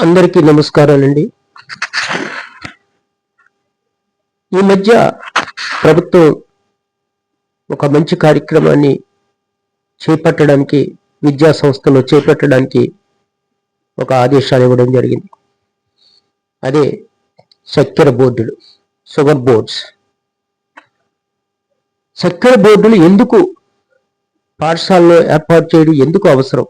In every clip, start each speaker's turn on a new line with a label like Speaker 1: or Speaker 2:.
Speaker 1: అందరికీ నమస్కారాలండి. ఈ మధ్య ప్రభుత్వం ఒక మంచి కార్యక్రమాన్ని చేపట్టడానికి, విద్యా సంస్థలో చేపట్టడానికి ఒక ఆదేశాలు ఇవ్వడం జరిగింది. అదే చక్కెర బోర్డులు, షుగర్ బోర్డ్స్. చక్కెర బోర్డులు ఎందుకు పాఠశాలలో ఏర్పాటు చేయడం ఎందుకు అవసరం?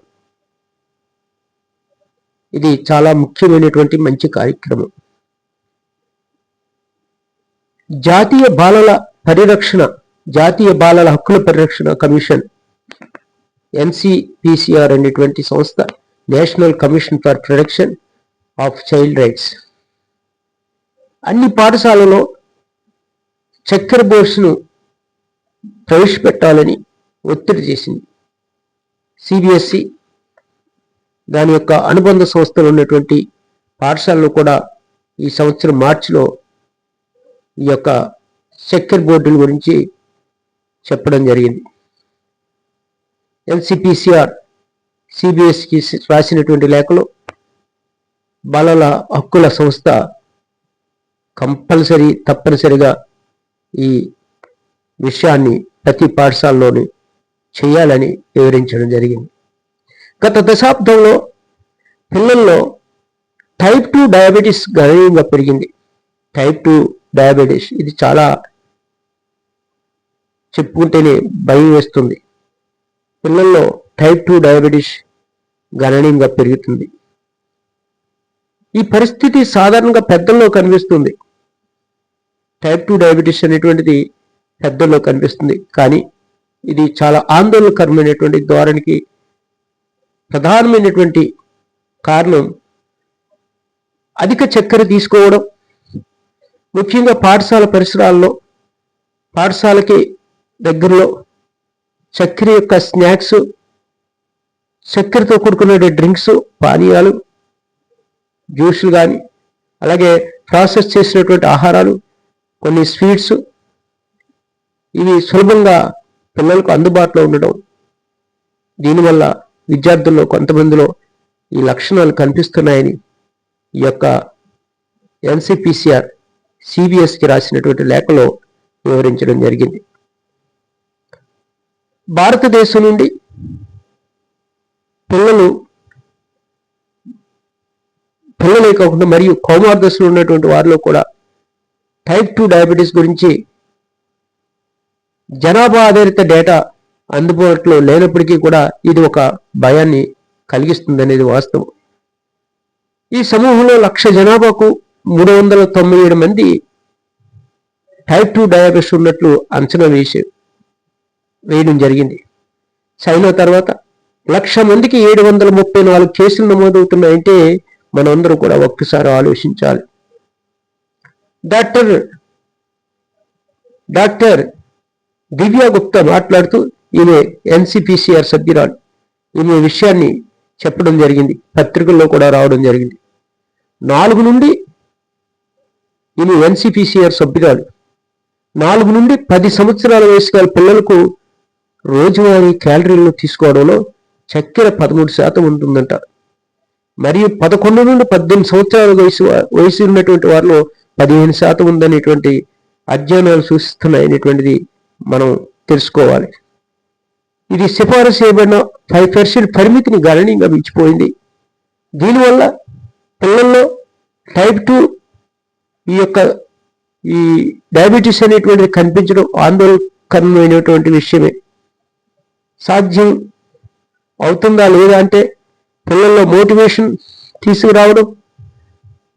Speaker 1: ఇది చాలా ముఖ్యమైనటువంటి మంచి కార్యక్రమం. జాతీయ బాలల హక్కుల పరిరక్షణ కమిషన్, NCPCR అనేటువంటి సంస్థ, national commission for protection of child rights, అన్ని పాఠశాలలో చక్కెర బోర్డ్స్ను ప్రవేశపెట్టాలని ఒత్తిడి చేసింది. CBSE దాని యొక్క అనుబంధ సంస్థలు ఉన్నటువంటి పాఠశాలలో కూడా ఈ సంవత్సరం మార్చిలో ఈ యొక్క చక్కెర బోర్డుల గురించి చెప్పడం జరిగింది. NCPCR CBSEకి రాసినటువంటి లేఖలో బాలల హక్కుల సంస్థ తప్పనిసరిగా ఈ విషయాన్ని ప్రతి పాఠశాలలోని చేయాలని వివరించడం జరిగింది. గత దశాబ్దంలో పిల్లల్లో టైప్ 2 డయాబెటీస్ గణనీయంగా పెరిగింది. టైప్ 2 డయాబెటీస్ ఇది చాలా చెప్పుకుంటేనే భయం వేస్తుంది. పిల్లల్లో టైప్ 2 డయాబెటీస్ గణనీయంగా పెరుగుతుంది. ఈ పరిస్థితి సాధారణంగా పెద్దల్లో కనిపిస్తుంది. టైప్ 2 డయాబెటీస్ అనేటువంటిది పెద్దల్లో కనిపిస్తుంది, కానీ ఇది చాలా ఆందోళనకరమైనటువంటి ధోరణికి ప్రధానమైనటువంటి కారణం అధిక చక్కెర తీసుకోవడం. ముఖ్యంగా పాఠశాల పరిసరాల్లో, పాఠశాలకి దగ్గరలో చక్కెర యొక్క స్నాక్స్, చక్కెరతో కూడుకున్న డ్రింక్స్, పానీయాలు, జ్యూసులు కానీ, అలాగే ప్రాసెస్ చేసినటువంటి ఆహారాలు, కొన్ని స్వీట్స్, ఇవి సులభంగా పిల్లలకు అందుబాటులో ఉండడం. దీనివల్ల విద్యార్థుల్లో కొంతమందిలో ఈ లక్షణాలు కనిపిస్తున్నాయని ఈ యొక్క NCPCR CBSEకి రాసినటువంటి లేఖలో వివరించడం జరిగింది. భారతదేశం నుండి పిల్లలే కాకుండా మరియు కౌమార దశలో ఉన్నటువంటి వారిలో కూడా టైప్ 2 డయాబెటీస్ గురించి జనాభా ఆధారిత డేటా అందుబాటులో లేనప్పటికీ కూడా ఇది ఒక భయాన్ని కలిగిస్తుందనేది వాస్తవం. ఈ సమూహంలో 1,00,000 జనాభాకు 397 మంది టైప్ 2 డయాబెటీస్ ఉన్నట్లు అంచనా వేయడం జరిగింది. చైనా తర్వాత 1,00,000 మందికి 734 కేసులు నమోదవుతున్నాయంటే మనందరూ కూడా ఒక్కసారి ఆలోచించాలి. డాక్టర్ దివ్యా గుప్తా మాట్లాడుతూ, ఈమె NCPCR సభ్యురాలు, ఈమె విషయాన్ని చెప్పడం జరిగింది, పత్రికల్లో కూడా రావడం జరిగింది. 4 నుండి ఈమె NCPCR సభ్యురాలు 4 నుండి 10 సంవత్సరాల వయసు గల పిల్లలకు రోజువారీ క్యాలరీలను తీసుకోవడంలో చక్కెర 13% ఉంటుందంట. మరియు 11 నుండి 18 సంవత్సరాల వయసు ఉన్నటువంటి వారిలో 15% ఉందనేటువంటి అధ్యయనాలు సూచిస్తున్నాయనేటువంటిది మనం తెలుసుకోవాలి. ఇది సిఫారసు చేయబడిన 5% పరిమితిని గణనీయంగా మించిపోయింది. దీనివల్ల పిల్లల్లో టైప్ 2 ఈ డయాబెటీస్ అనేటువంటిది కనిపించడం ఆందోళనకరమైనటువంటి విషయమే. సాధ్యం అవుతుందా లేదా అంటే పిల్లల్లో మోటివేషన్ తీసుకురావడం,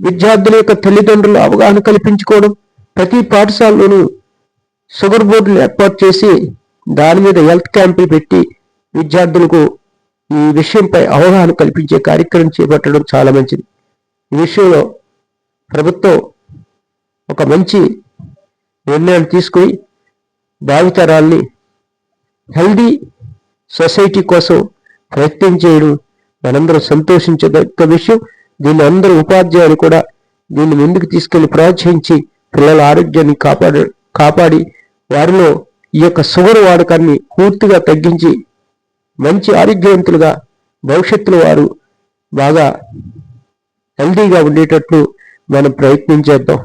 Speaker 1: విద్యార్థుల యొక్క తల్లిదండ్రులు అవగాహన కల్పించుకోవడం, ప్రతి పాఠశాలలోనూ షుగర్ బోర్డులు ఏర్పాటు చేసి దాని మీద హెల్త్ క్యాంపులు పెట్టి విద్యార్థులకు ఈ విషయంపై అవగాహన కల్పించే కార్యక్రమం చేపట్టడం చాలా మంచిది. ఈ విషయంలో ప్రభుత్వం ఒక మంచి నిర్ణయాలు తీసుకుని భావితరాల్ని హెల్దీ సొసైటీ కోసం ప్రయత్నం చేయడం మనందరూ సంతోషించదగ్గ విషయం. దీన్ని అందరూ ఉపాధ్యాయులు కూడా దీన్ని ముందుకు తీసుకెళ్లి ప్రోత్సహించి పిల్లల ఆరోగ్యాన్ని కాపాడి వారిలో ఈ యొక్క షుగర్ వాడకాన్ని పూర్తిగా తగ్గించి మంచి ఆరోగ్యవంతులుగా భవిష్యత్తులో వారు బాగా హెల్తీగా ఉండేటట్లు మనం ప్రయత్నం చేద్దాం.